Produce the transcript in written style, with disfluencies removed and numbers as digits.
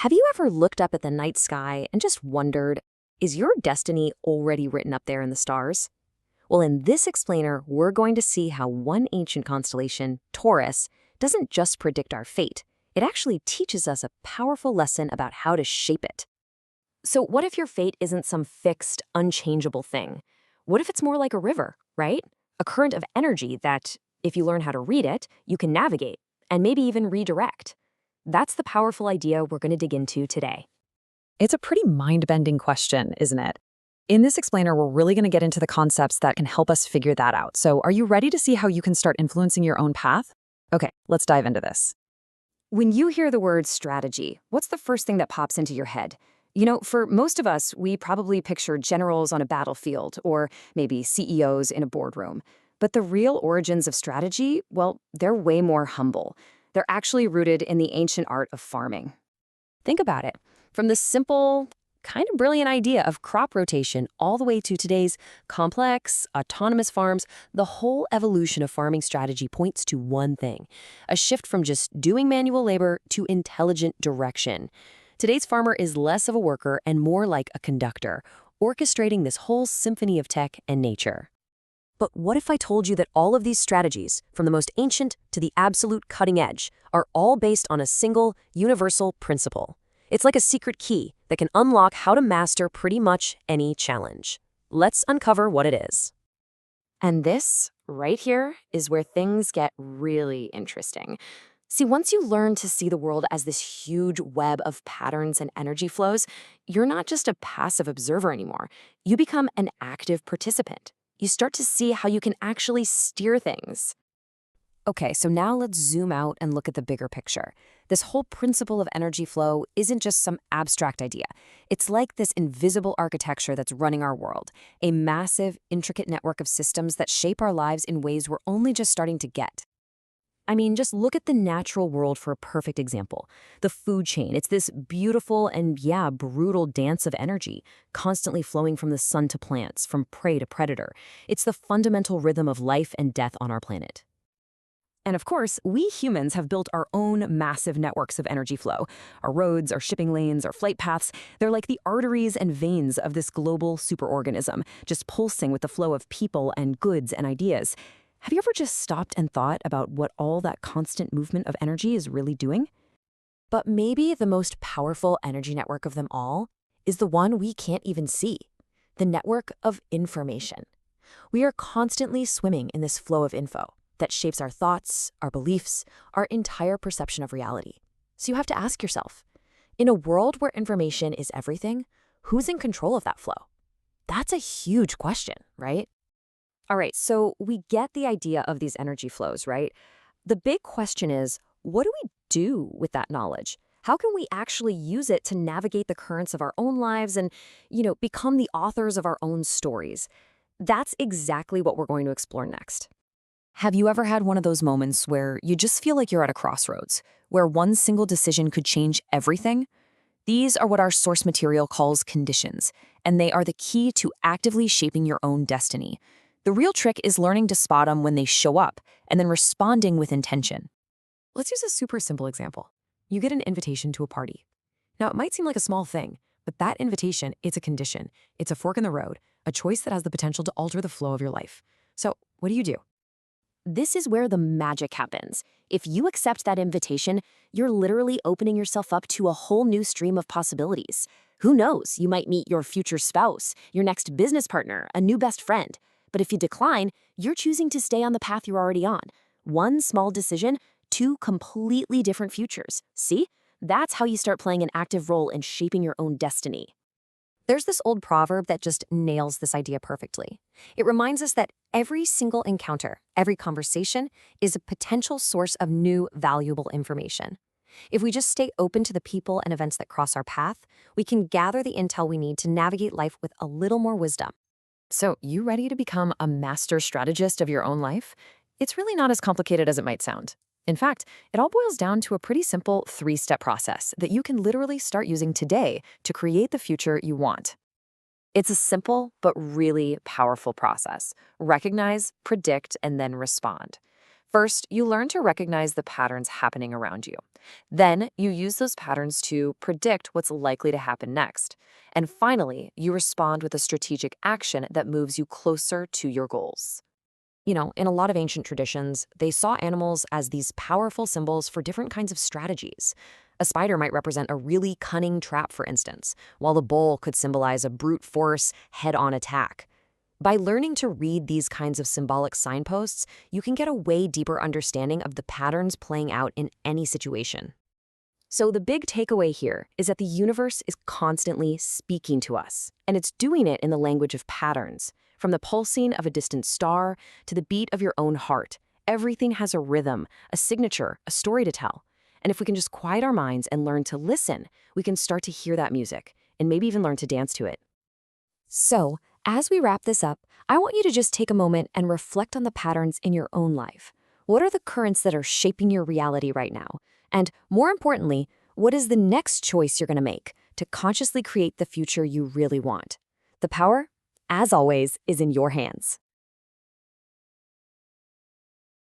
Have you ever looked up at the night sky and just wondered, is your destiny already written up there in the stars? Well, in this explainer, we're going to see how one ancient constellation, Taurus, doesn't just predict our fate. It actually teaches us a powerful lesson about how to shape it. So what if your fate isn't some fixed, unchangeable thing? What if it's more like a river, right? A current of energy that, if you learn how to read it, you can navigate and maybe even redirect. That's the powerful idea we're going to dig into today. It's a pretty mind-bending question, isn't it? In this explainer, we're really going to get into the concepts that can help us figure that out. So are you ready to see how you can start influencing your own path? Okay, let's dive into this. When you hear the word strategy, what's the first thing that pops into your head? You know, for most of us, we probably picture generals on a battlefield or maybe CEOs in a boardroom. But the real origins of strategy, well, they're way more humble. They're actually rooted in the ancient art of farming. Think about it. From the simple, kind of brilliant idea of crop rotation all the way to today's complex, autonomous farms, the whole evolution of farming strategy points to one thing: a shift from just doing manual labor to intelligent direction. Today's farmer is less of a worker and more like a conductor, orchestrating this whole symphony of tech and nature. But what if I told you that all of these strategies, from the most ancient to the absolute cutting edge, are all based on a single, universal principle? It's like a secret key that can unlock how to master pretty much any challenge. Let's uncover what it is. And this, right here, is where things get really interesting. See, once you learn to see the world as this huge web of patterns and energy flows, you're not just a passive observer anymore. You become an active participant. You start to see how you can actually steer things. Okay, so now let's zoom out and look at the bigger picture. This whole principle of energy flow isn't just some abstract idea. It's like this invisible architecture that's running our world, a massive, intricate network of systems that shape our lives in ways we're only just starting to get. I mean, just look at the natural world for a perfect example. The food chain, it's this beautiful and, yeah, brutal dance of energy, constantly flowing from the sun to plants, from prey to predator. It's the fundamental rhythm of life and death on our planet. And of course, we humans have built our own massive networks of energy flow. Our roads, our shipping lanes, our flight paths, they're like the arteries and veins of this global superorganism, just pulsing with the flow of people and goods and ideas. Have you ever just stopped and thought about what all that constant movement of energy is really doing? But maybe the most powerful energy network of them all is the one we can't even see: the network of information. We are constantly swimming in this flow of info that shapes our thoughts, our beliefs, our entire perception of reality. So you have to ask yourself, in a world where information is everything, who's in control of that flow? That's a huge question, right? All right, so we get the idea of these energy flows, right? The big question is, what do we do with that knowledge? How can we actually use it to navigate the currents of our own lives and, become the authors of our own stories? That's exactly what we're going to explore next. Have you ever had one of those moments where you just feel like you're at a crossroads, where one single decision could change everything? These are what our source material calls conditions, and they are the key to actively shaping your own destiny. The real trick is learning to spot them when they show up and then responding with intention. Let's use a super simple example. You get an invitation to a party. Now, it might seem like a small thing, but that invitation, it's a condition. It's a fork in the road, a choice that has the potential to alter the flow of your life. So, what do? This is where the magic happens. If you accept that invitation, you're literally opening yourself up to a whole new stream of possibilities. Who knows? You might meet your future spouse, your next business partner, a new best friend. But if you decline, you're choosing to stay on the path you're already on. One small decision, two completely different futures. See? That's how you start playing an active role in shaping your own destiny. There's this old proverb that just nails this idea perfectly. It reminds us that every single encounter, every conversation, is a potential source of new, valuable information. If we just stay open to the people and events that cross our path, we can gather the intel we need to navigate life with a little more wisdom. So, you ready to become a master strategist of your own life? It's really not as complicated as it might sound. In fact, it all boils down to a pretty simple 3-step process that you can literally start using today to create the future you want. It's a simple but really powerful process. Recognize, predict, and then respond. First, you learn to recognize the patterns happening around you. Then, you use those patterns to predict what's likely to happen next. And finally, you respond with a strategic action that moves you closer to your goals. In a lot of ancient traditions, they saw animals as these powerful symbols for different kinds of strategies. A spider might represent a really cunning trap, for instance, while the bull could symbolize a brute force, head on attack. By learning to read these kinds of symbolic signposts, you can get a way deeper understanding of the patterns playing out in any situation. So, the big takeaway here is that the universe is constantly speaking to us, and it's doing it in the language of patterns. From the pulsing of a distant star to the beat of your own heart, everything has a rhythm, a signature, a story to tell. And if we can just quiet our minds and learn to listen, we can start to hear that music and maybe even learn to dance to it. So, as we wrap this up, I want you to just take a moment and reflect on the patterns in your own life. What are the currents that are shaping your reality right now? And more importantly, what is the next choice you're going to make to consciously create the future you really want? The power, as always, is in your hands.